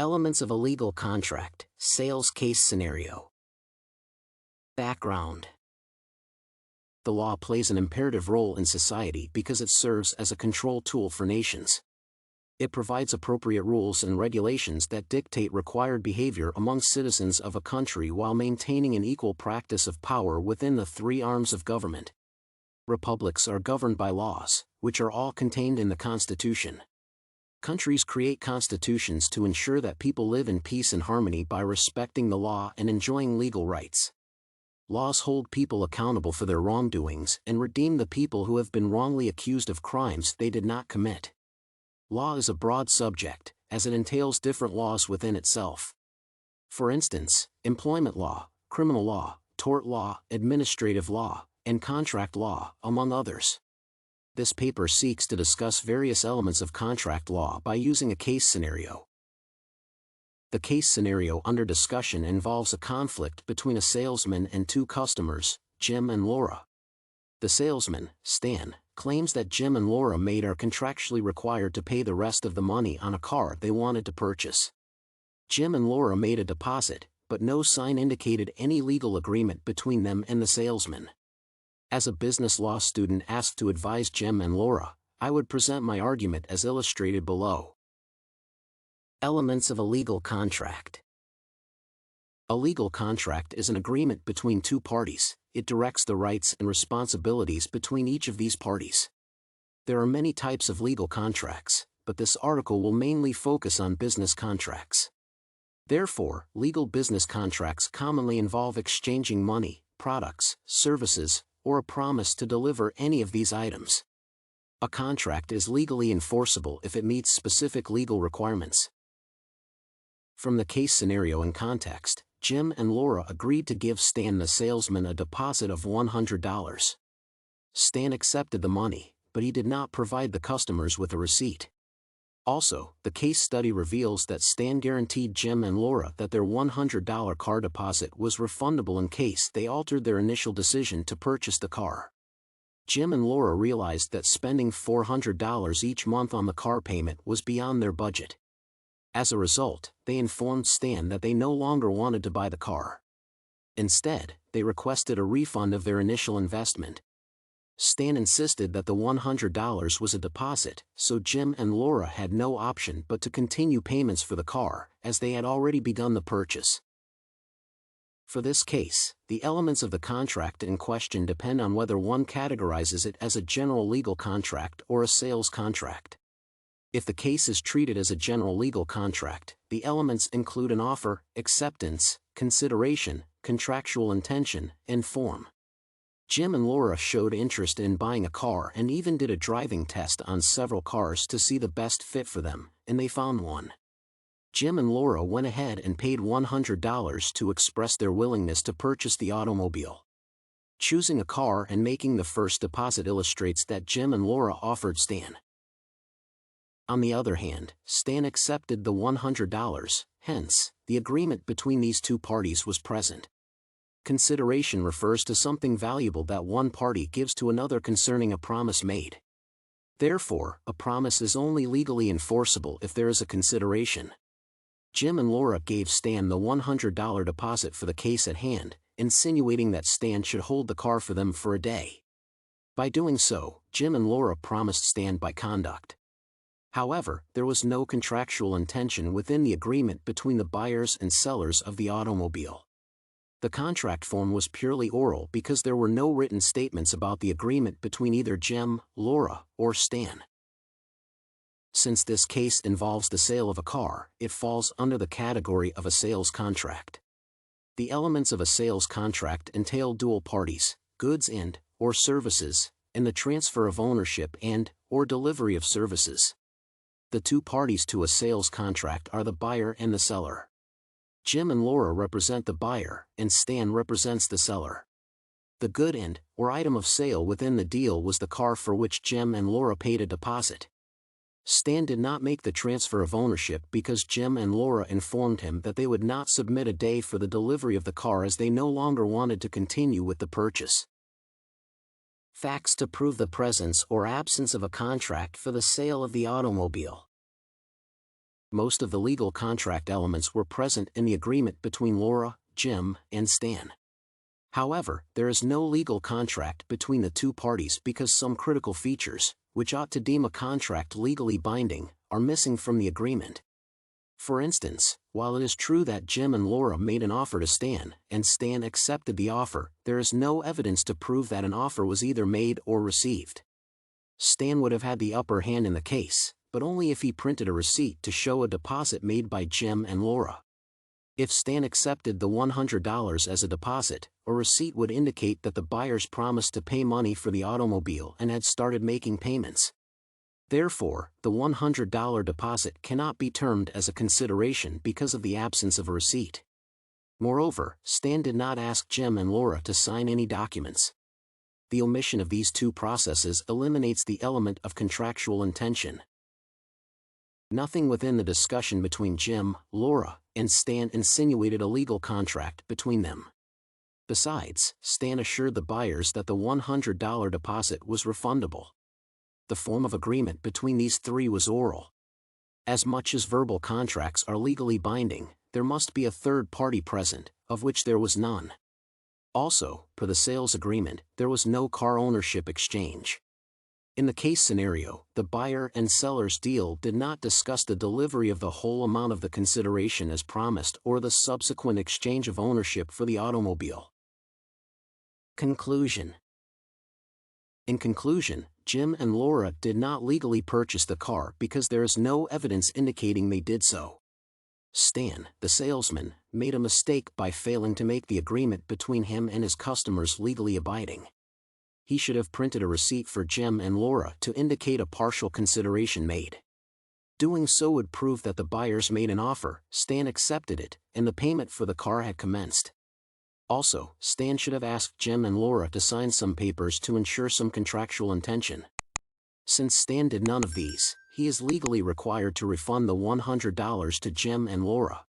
Elements of a legal contract, sales case scenario. Background. The law plays an imperative role in society because it serves as a control tool for nations. It provides appropriate rules and regulations that dictate required behavior among citizens of a country while maintaining an equal practice of power within the three arms of government. Republics are governed by laws, which are all contained in the Constitution. Countries create constitutions to ensure that people live in peace and harmony by respecting the law and enjoying legal rights. Laws hold people accountable for their wrongdoings and redeem the people who have been wrongly accused of crimes they did not commit. Law is a broad subject, as it entails different laws within itself. For instance, employment law, criminal law, tort law, administrative law, and contract law, among others. This paper seeks to discuss various elements of contract law by using a case scenario. The case scenario under discussion involves a conflict between a salesman and two customers, Jim and Laura. The salesman, Stan, claims that Jim and Laura Maid are contractually required to pay the rest of the money on a car they wanted to purchase. Jim and Laura made a deposit, but no sign indicated any legal agreement between them and the salesman. As a business law student asked to advise Jim and Laura, I would present my argument as illustrated below. Elements of a legal contract. A legal contract is an agreement between two parties. It directs the rights and responsibilities between each of these parties. There are many types of legal contracts, but this article will mainly focus on business contracts. Therefore, legal business contracts commonly involve exchanging money, products, services, or a promise to deliver any of these items. A contract is legally enforceable if it meets specific legal requirements. From the case scenario and context, Jim and Laura agreed to give Stan the salesman a deposit of $100. Stan accepted the money, but he did not provide the customers with a receipt. Also, the case study reveals that Stan guaranteed Jim and Laura that their $100 car deposit was refundable in case they altered their initial decision to purchase the car. Jim and Laura realized that spending $400 each month on the car payment was beyond their budget. As a result, they informed Stan that they no longer wanted to buy the car. Instead, they requested a refund of their initial investment. Stan insisted that the $100 was a deposit, so Jim and Laura had no option but to continue payments for the car, as they had already begun the purchase. For this case, the elements of the contract in question depend on whether one categorizes it as a general legal contract or a sales contract. If the case is treated as a general legal contract, the elements include an offer, acceptance, consideration, contractual intention, and form. Jim and Laura showed interest in buying a car and even did a driving test on several cars to see the best fit for them, and they found one. Jim and Laura went ahead and paid $100 to express their willingness to purchase the automobile. Choosing a car and making the first deposit illustrates that Jim and Laura offered Stan. On the other hand, Stan accepted the $100, hence, the agreement between these two parties was present. Consideration refers to something valuable that one party gives to another concerning a promise made. Therefore, a promise is only legally enforceable if there is a consideration. Jim and Laura gave Stan the $100 deposit for the case at hand, insinuating that Stan should hold the car for them for a day. By doing so, Jim and Laura promised Stan by conduct. However, there was no contractual intention within the agreement between the buyers and sellers of the automobile. The contract form was purely oral because there were no written statements about the agreement between either Jim, Laura, or Stan. Since this case involves the sale of a car, it falls under the category of a sales contract. The elements of a sales contract entail dual parties, goods and/or services, and the transfer of ownership and/or delivery of services. The two parties to a sales contract are the buyer and the seller. Jim and Laura represent the buyer, and Stan represents the seller. The good and/or item of sale within the deal was the car for which Jim and Laura paid a deposit. Stan did not make the transfer of ownership because Jim and Laura informed him that they would not submit a day for the delivery of the car as they no longer wanted to continue with the purchase. Facts to prove the presence or absence of a contract for the sale of the automobile. Most of the legal contract elements were present in the agreement between Laura, Jim, and Stan. However, there is no legal contract between the two parties because some critical features, which ought to deem a contract legally binding, are missing from the agreement. For instance, while it is true that Jim and Laura made an offer to Stan, and Stan accepted the offer, there is no evidence to prove that an offer was either made or received. Stan would have had the upper hand in the case, but only if he printed a receipt to show a deposit made by Jim and Laura. If Stan accepted the $100 as a deposit, a receipt would indicate that the buyers promised to pay money for the automobile and had started making payments. Therefore, the $100 deposit cannot be termed as a consideration because of the absence of a receipt. Moreover, Stan did not ask Jim and Laura to sign any documents. The omission of these two processes eliminates the element of contractual intention. Nothing within the discussion between Jim, Laura, and Stan insinuated a legal contract between them. Besides, Stan assured the buyers that the $100 deposit was refundable. The form of agreement between these three was oral. As much as verbal contracts are legally binding, there must be a third party present, of which there was none. Also, per the sales agreement, there was no car ownership exchange. In the case scenario, the buyer and seller's deal did not discuss the delivery of the whole amount of the consideration as promised or the subsequent exchange of ownership for the automobile. Conclusion. In conclusion, Jim and Laura did not legally purchase the car because there is no evidence indicating they did so. Stan, the salesman, made a mistake by failing to make the agreement between him and his customers legally abiding. He should have printed a receipt for Jim and Laura to indicate a partial consideration made. Doing so would prove that the buyers made an offer, Stan accepted it, and the payment for the car had commenced. Also, Stan should have asked Jim and Laura to sign some papers to ensure some contractual intention. Since Stan did none of these, he is legally required to refund the $100 to Jim and Laura.